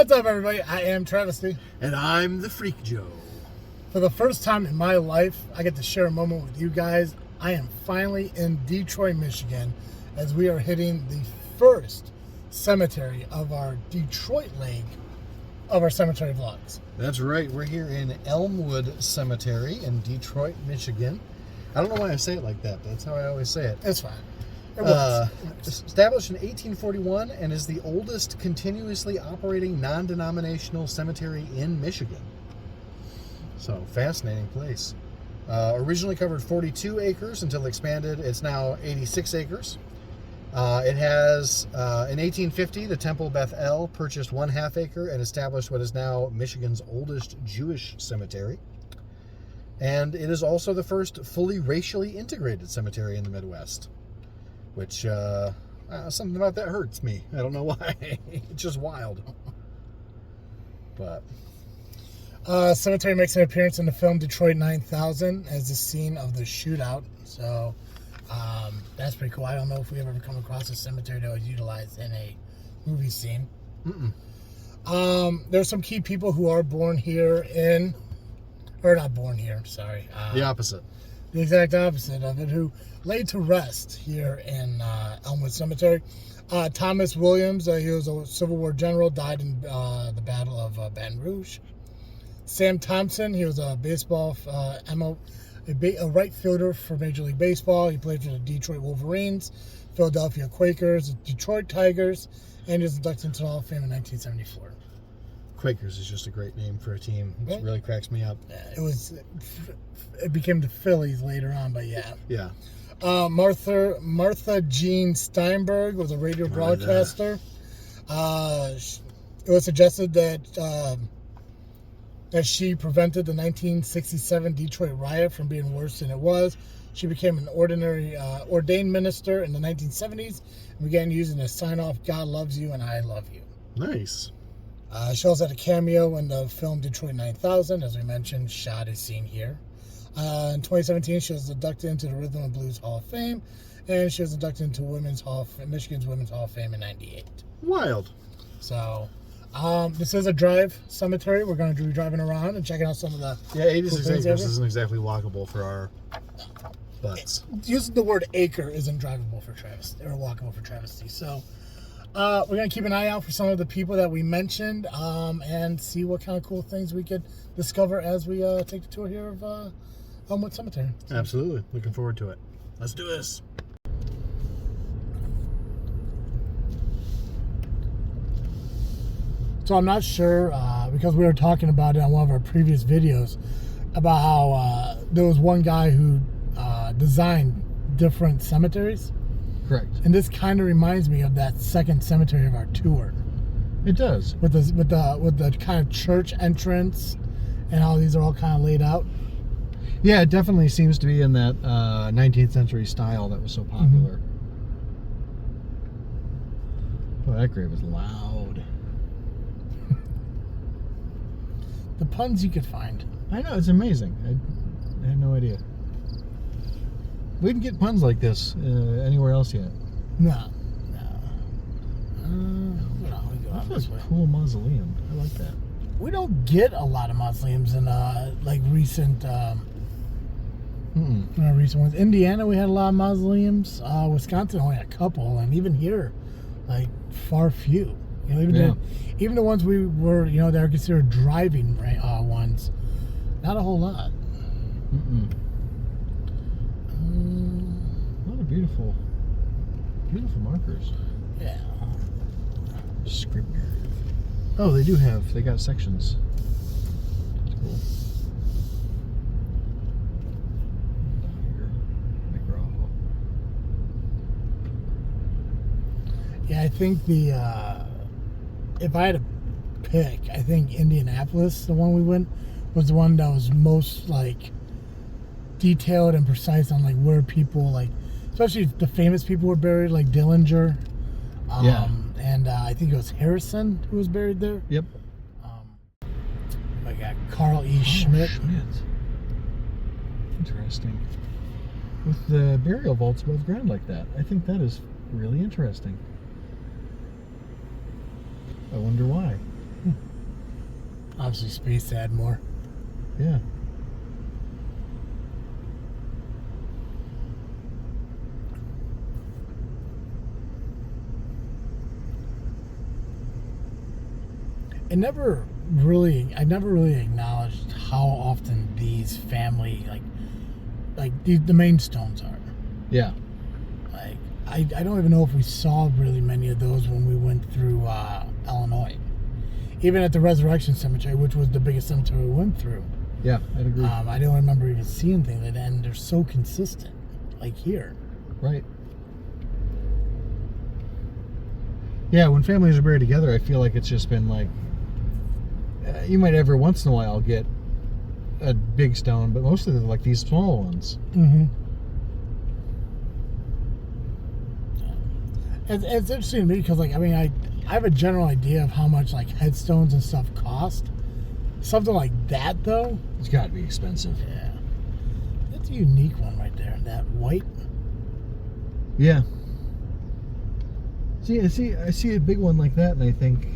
What's up, everybody? I am Travesty. And I'm the Freak Joe. For the first time in my life, I get to share a moment with you guys. I am finally in Detroit, Michigan, as we are hitting the first cemetery of our Detroit leg of our cemetery vlogs. That's right. We're here in Elmwood Cemetery in Detroit, Michigan. I don't know why I say it like that, but that's how I always say it. It's fine. It works. Established in 1841 and is the oldest continuously operating non-denominational cemetery in Michigan. So, fascinating place. Originally covered 42 acres until expanded. It's now 86 acres. It has, in 1850, the Temple Beth purchased 1/2 acre and established what is now Michigan's oldest Jewish cemetery. And it is also the first fully racially integrated cemetery in the Midwest. Which, something about that hurts me. I don't know why. It's just wild. But... cemetery makes an appearance in the film Detroit 9000 as the scene of the shootout. So, that's pretty cool. I don't know if we've ever come across a cemetery that was utilized in a movie scene. There's some key people who are born here in... Or not born here, sorry. the opposite. The exact opposite of it, who laid to rest here in Elmwood Cemetery. Thomas Williams, he was a Civil War general, died in the Battle of Baton Rouge. Sam Thompson, he was a baseball, a right fielder for Major League Baseball. He played for the Detroit Wolverines, Philadelphia Quakers, Detroit Tigers, and he was inducted into the Hall of Fame in 1974. Quakers is just a great name for a team. It really cracks me up. It became the Phillies later on, but yeah. Yeah. Martha Jean Steinberg was a radio broadcaster. It was suggested that she prevented the 1967 Detroit riot from being worse than it was. She became an ordained minister in the 1970s and began using the sign-off, "God loves you and I love you." Nice. She also had a cameo in the film Detroit 9000, as we mentioned, shot is seen here. In 2017, she was inducted into the Rhythm and Blues Hall of Fame, and she was inducted into Michigan's Women's Hall of Fame in '98. Wild. So, this is a drive cemetery. We're going to be driving around and checking out some of the... Yeah, 86 acres isn't exactly walkable for our butts. Using the word acre isn't drivable for travesty, or walkable for travesty. So, we're going to keep an eye out for some of the people that we mentioned and see what kind of cool things we could discover as we take the tour here of Elmwood Cemetery. Absolutely. Looking forward to it. Let's do this. So I'm not sure, because we were talking about it on one of our previous videos, about how there was one guy who designed different cemeteries. Correct. And this kind of reminds me of that second cemetery of our tour. It does. With the kind of church entrance and how these are all kind of laid out. Yeah, it definitely seems to be in that 19th century style that was so popular. Oh, that grave was loud. The puns you could find. I know, it's amazing. I had no idea. We didn't get puns like this anywhere else yet. No. That's a cool mausoleum. I like that. We don't get a lot of mausoleums in recent recent ones. Indiana, we had a lot of mausoleums. Wisconsin only had a couple, and even here, far few. You know, even the ones we were, that are considered driving ones, not a whole lot. A lot of beautiful markers. Yeah. Scribner. Oh, they got sections. That's cool. Down here, Yeah, I think if I had to pick, I think Indianapolis, the one we went, was the one that was most detailed and precise on where people especially the famous people were buried, like Dillinger. And I think it was Harrison who was buried there. Yep. I got Carl E. Schmidt. Interesting. With the burial vaults above ground like that, I think that is really interesting. I wonder why. Obviously, space to add more. Yeah. I never really acknowledged how often these family, the main stones are. Yeah. Like, I don't even know if we saw really many of those when we went through Illinois. Even at the Resurrection Cemetery, which was the biggest cemetery we went through. Yeah, I'd agree. I don't remember even seeing things like that, and they're so consistent, like here. Right. Yeah, when families are buried together, I feel like it's just been like, you might every once in a while get a big stone, but mostly they're like these small ones. Mm-hmm. It's interesting to me because, like, I mean, I have a general idea of how much, like, headstones and stuff cost. Something like that, though. It's got to be expensive. Yeah. That's a unique one right there. That white. Yeah. I see a big one like that, and I think,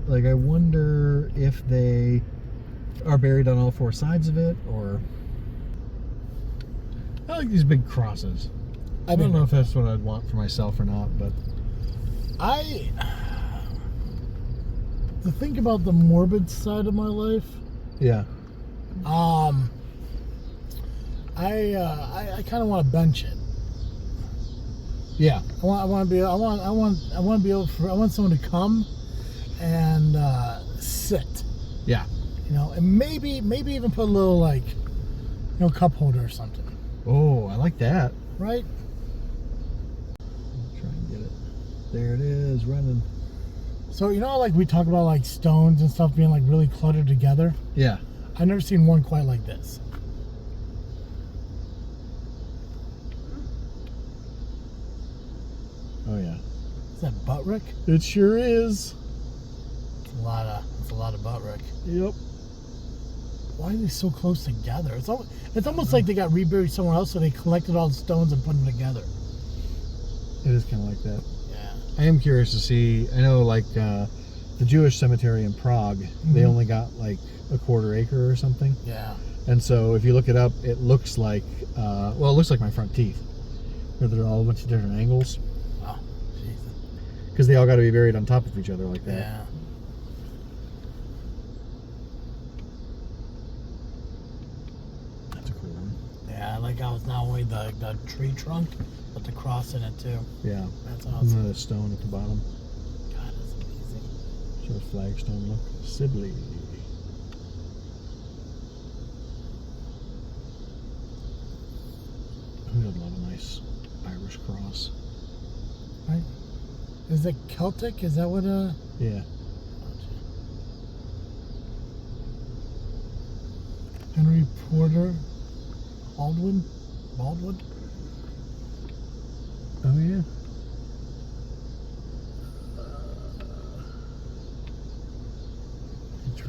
like, I wonder if they are buried on all four sides of it, or... I like these big crosses. I don't know if that's what I'd want for myself or not, but... To think about the morbid side of my life... Yeah. I kind of want to bench it. Yeah. I want someone to come and sit. Yeah. You know, and maybe even put a little, like, cup holder or something. Oh, I like that. Right? Try and get it. There it is, running. So, like we talk about, like, stones and stuff being, like, really cluttered together. Yeah. I've never seen one quite like this. Oh yeah. Is that Buttrick? It sure is. It's a lot of Buttrick. Yep. Why are they so close together? It's almost like they got reburied somewhere else, so they collected all the stones and put them together. It is kind of like that. Yeah. I am curious to see. I know, like, the Jewish cemetery in Prague, they only got like a quarter acre or something. Yeah. And so if you look it up, it looks like, it looks like my front teeth, where they're all a bunch of different angles. Oh, Jesus. Because they all got to be buried on top of each other like that. Yeah. That's a cool one. Yeah, I like how it's not only the tree trunk, but the cross in it too. Yeah. That's And awesome. then the stone at the bottom. God, that's amazing. Sort of flagstone look. Sibley. Who would love a nice Irish cross? Right? Is it Celtic? Is that what Yeah. Henry Porter Baldwin? Oh yeah.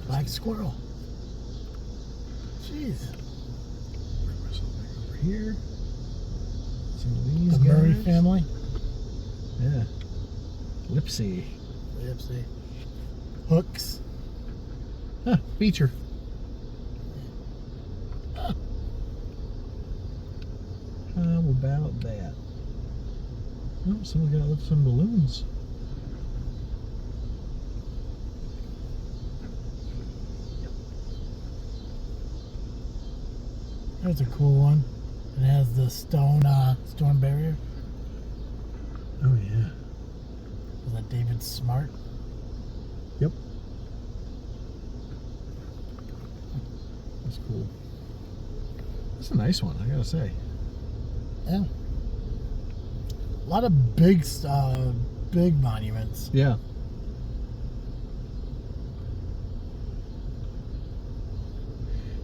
Black squirrel. Jeez. Bring myself back over here. Some of these The Murray guys. family. Yeah. Lipsy. Lipsy. Hooks. Huh, Beecher. How about that? Oh, someone got some balloons. There's a cool one. It has the stone barrier. Oh yeah. Is that David Smart? Yep. That's cool. That's a nice one, I gotta say. Yeah. A lot of big monuments. Yeah.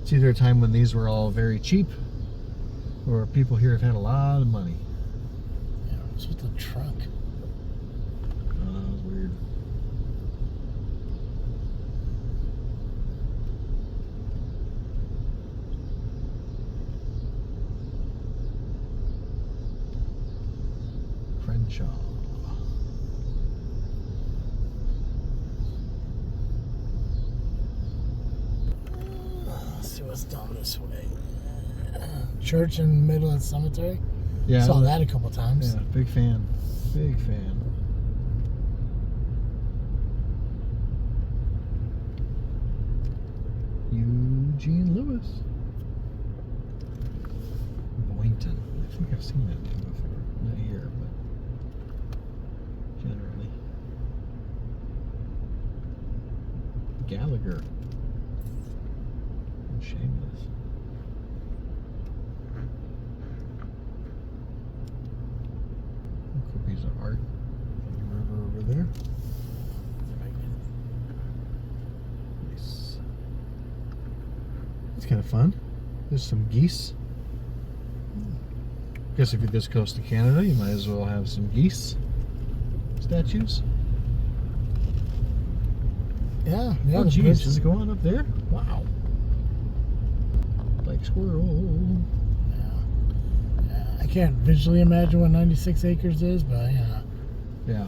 It's either a time when these were all very cheap, or people here have had a lot of money. Yeah, what's with the trunk? Oh, that was weird. Crenshaw. us down this way. Church in the middle of the cemetery. Yeah. Saw that a couple times. Yeah, big fan. Big fan. Eugene Lewis. Boynton. I think I've seen that name before. Not here, but generally. Gallagher. And Shameless. Cool piece of art. The river over there. Nice. It's kind of fun. There's some geese. Guess if you're this close to Canada, you might as well have some geese statues. Yeah. Oh, the geez, bridge. does it go on up there? Wow. Like squirrel. I can't visually imagine what 96 acres is, but yeah. Yeah.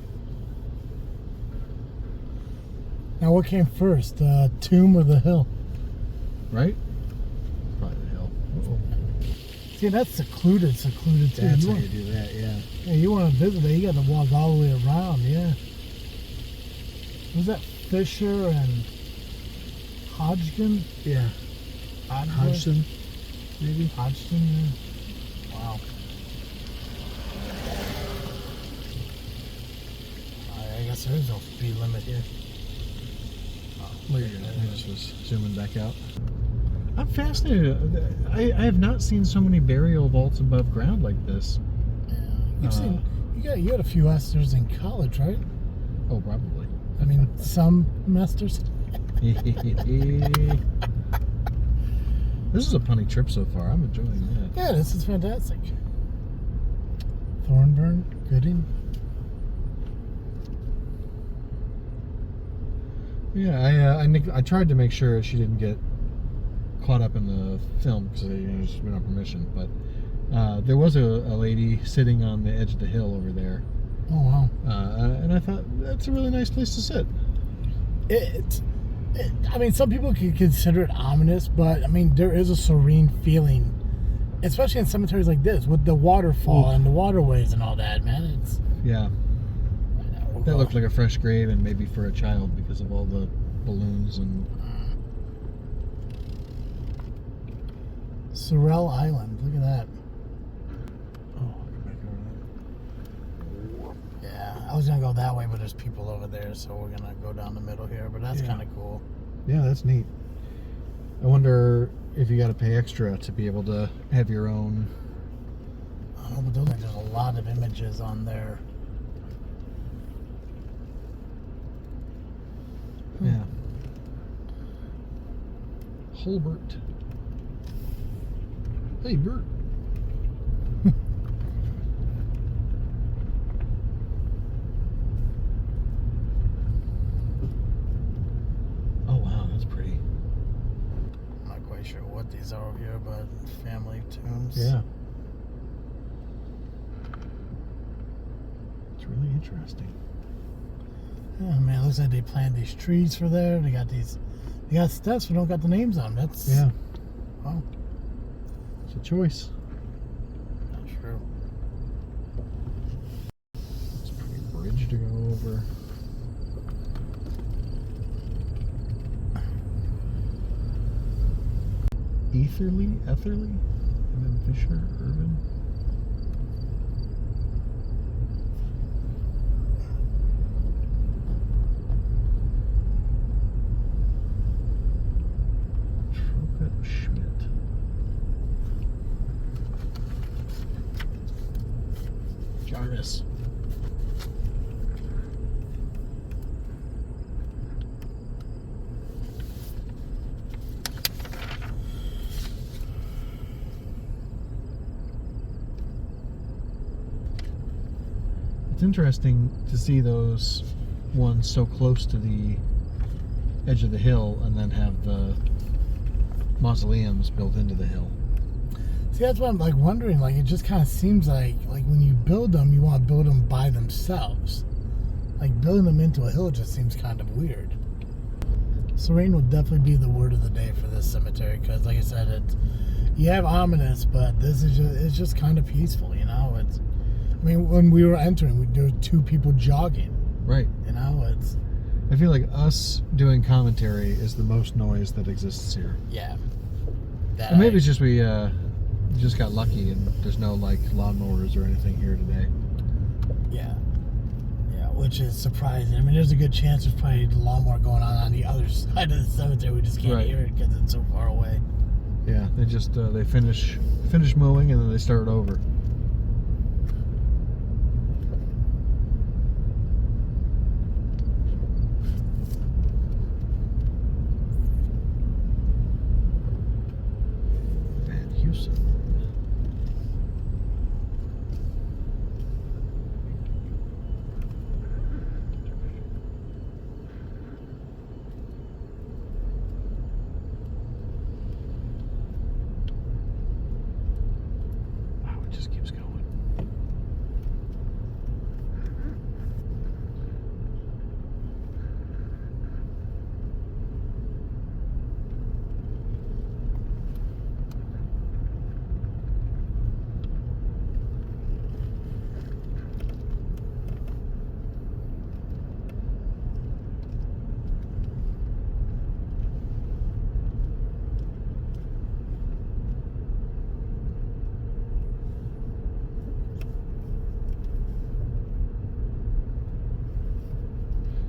Now, what came first, the tomb or the hill? Right? Probably the hill. Uh-oh. See, that's secluded too. That's how you do that, yeah. Yeah, you want to visit it, you got to walk all the way around, yeah. Was that Fisher and Hodgkin? Yeah. Hodgson, maybe? Hodgson, yeah. Wow. I guess there is no speed limit here. I just was zooming back out. I'm fascinated. I have not seen so many burial vaults above ground like this. Yeah. You had a few esters in college, right? Oh, probably. I mean, some semesters. This is a punny trip so far. I'm enjoying that. Yeah, this is fantastic. Thornburn, Gooding. Yeah, I tried to make sure she didn't get caught up in the film because she's been on permission. But there was a lady sitting on the edge of the hill over there. Oh wow! And I thought that's a really nice place to sit. I mean, some people could consider it ominous, but I mean, there is a serene feeling, especially in cemeteries like this with the waterfall and the waterways and all that. Man, yeah. That looked like a fresh grave, and maybe for a child because of all the balloons and. Sorrel Island. Look at that. Oh, get back over there. Yeah, I was gonna go that way, but there's people over there, so we're gonna go down the middle here. But that's kind of cool. Yeah, that's neat. I wonder if you got to pay extra to be able to have your own. Oh, but there's a lot of images on there. Yeah. Holbert. Hey, Bert. Oh, wow, that's pretty. I'm not quite sure what these are over here, but family tombs. Yeah. It's really interesting. Oh man, it looks like they planted these trees for there. They got steps but don't got the names on them. That's wow. It's a choice. That's true. It's a pretty bridge to go over. Etherly? And then Fisher, Urban. Schmidt. Jarvis. It's interesting to see those ones so close to the edge of the hill and then have the mausoleums built into the hill. See, that's what I'm like wondering. Like, it just kind of seems like when you build them, you want to build them by themselves. Like building them into a hill just seems kind of weird. serene will definitely be the word of the day for this cemetery, because, like I said, you have ominous, but this is it's just kind of peaceful, you know. I mean, when we were entering, there were 2 people jogging. Right. You know, I feel like us doing commentary is the most noise that exists here. Yeah. And maybe it's just we just got lucky and there's no like lawnmowers or anything here today. Yeah. Yeah, which is surprising. I mean, there's a good chance there's probably a lawnmower going on the other side of the cemetery. We just can't hear it because it's so far away. Yeah, they just they finish mowing and then they start over. Just keeps going.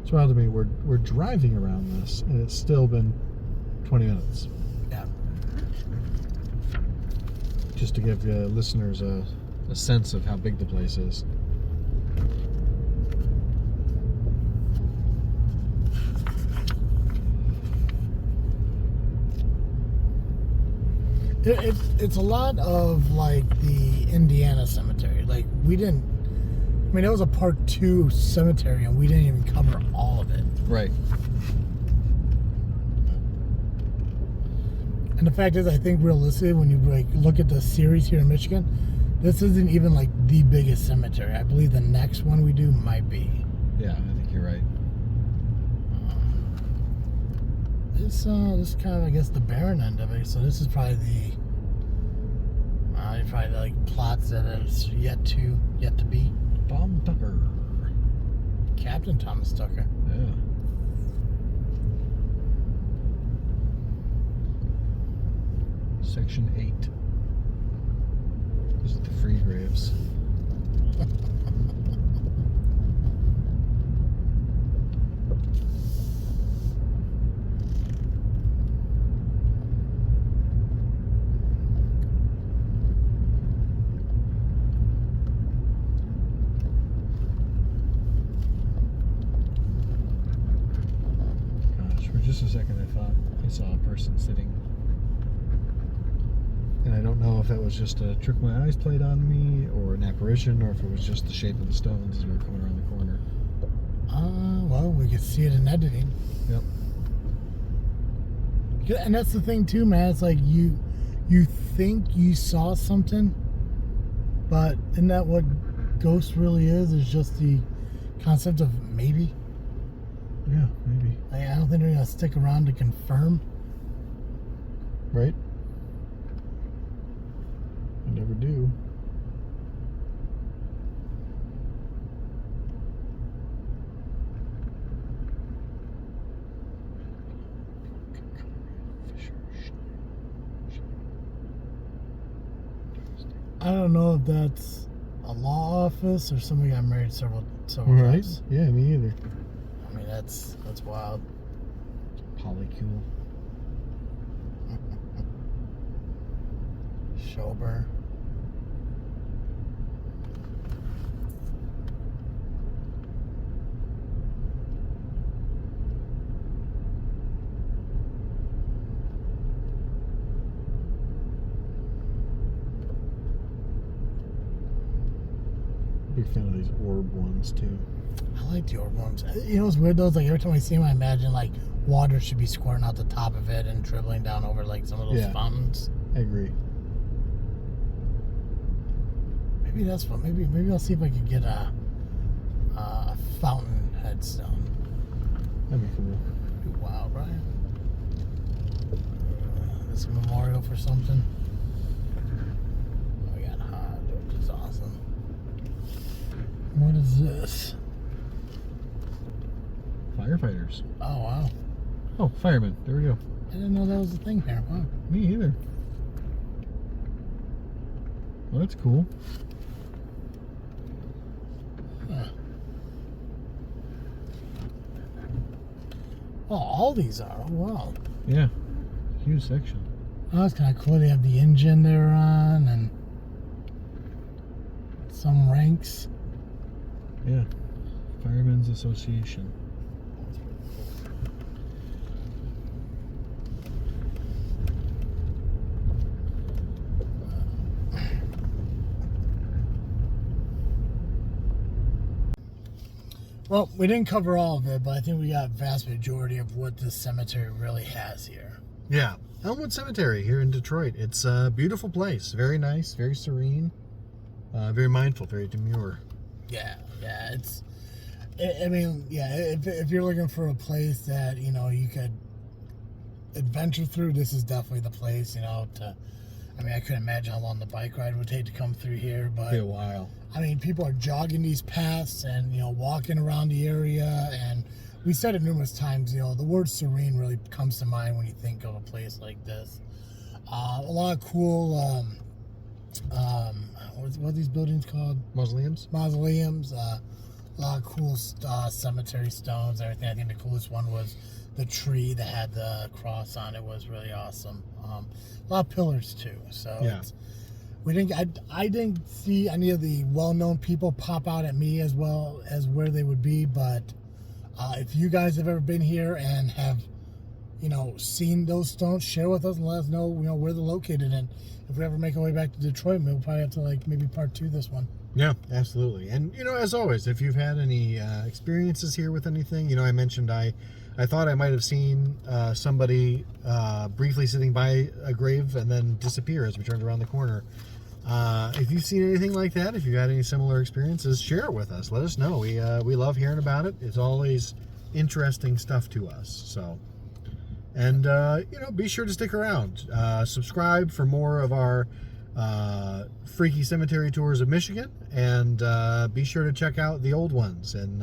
It's wild to me. We're driving around this, and it's still been 20 minutes. Yeah. Just to give listeners a sense of how big the place is. It's a lot of like the Indiana cemetery. Like I mean, it was a part 2 cemetery, and we didn't even cover all of it. Right. And the fact is, I think realistically, when you like look at the series here in Michigan, this isn't even like the biggest cemetery. I believe the next one we do might be. Yeah, I think you're right. This is kind of, I guess, the barren end of it. So this is probably the like plots that is yet to be. Tom Tucker. Captain Thomas Tucker. Yeah. Section 8. This is the free graves. For just a second, I thought I saw a person sitting, and I don't know if that was just a trick my eyes played on me, or an apparition, or if it was just the shape of the stones as we were coming around the corner. Well, we could see it in editing. Yep. And that's the thing too, man. It's like you think you saw something, but isn't that what ghost really is? Is just the concept of maybe. Yeah, maybe. Like, I don't think they're gonna stick around to confirm. Right? I never do. I don't know if that's a law office or somebody got married several Right? times. Yeah, me either. I mean, that's wild. Polycule. Schober. Big fan of these orb ones too. I like the orb ones. You know what's weird though? It's like every time I see them, I imagine like water should be squirting out the top of it and dribbling down over like some of those fountains. I agree. Maybe that's what. Maybe I'll see if I can get a fountain headstone. That'd be cool. Wow, Brian. It's a memorial for something. We got Hodge, which is awesome. What is this? Firefighters. Oh, wow. Oh, firemen. There we go. I didn't know that was a thing here. Wow. Me either. Well, that's cool. Huh. Oh, all these are. Oh, wow. Yeah. Huge section. Oh, that's kind of cool. They have the engine they're on and some ranks. Yeah. Firemen's Association. Well, we didn't cover all of it, but I think we got a vast majority of what this cemetery really has here. Yeah. Elmwood Cemetery here in Detroit. It's a beautiful place. Very nice, very serene, very mindful, very demure. Yeah. I mean, yeah, if you're looking for a place that, you know, you could adventure through, this is definitely the place, you know, I mean, I couldn't imagine how long the bike ride would take to come through here, but... Be a while. I mean, people are jogging these paths and, you know, walking around the area, and we said it numerous times, you know, the word serene really comes to mind when you think of a place like this. A lot of cool, what are these buildings called? Mausoleums? Mausoleums. A lot of cool cemetery stones, everything. I think the coolest one was the tree that had the cross on it. Was really awesome. A lot of pillars too. So yeah. I didn't see any of the well-known people pop out at me as well as where they would be, but if you guys have ever been here and have, you know, seen those stones, share with us and let us know, you know, where they're located. And if we ever make our way back to Detroit, we'll probably have to, like, maybe part 2 this one. Yeah, absolutely. And, you know, as always, if you've had any experiences here with anything, you know, I mentioned I thought I might have seen somebody briefly sitting by a grave and then disappear as we turned around the corner. If you've seen anything like that, if you've had any similar experiences, share it with us. Let us know. We love hearing about it. It's always interesting stuff to us. So, and you know, be sure to stick around. Subscribe for more of our freaky cemetery tours of Michigan, and be sure to check out the old ones in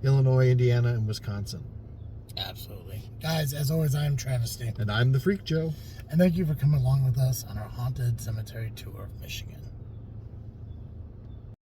Illinois, Indiana, and Wisconsin. Absolutely. Guys, as always, I am Travesty. And I'm the Freak Joe. And thank you for coming along with us on our haunted cemetery tour of Michigan.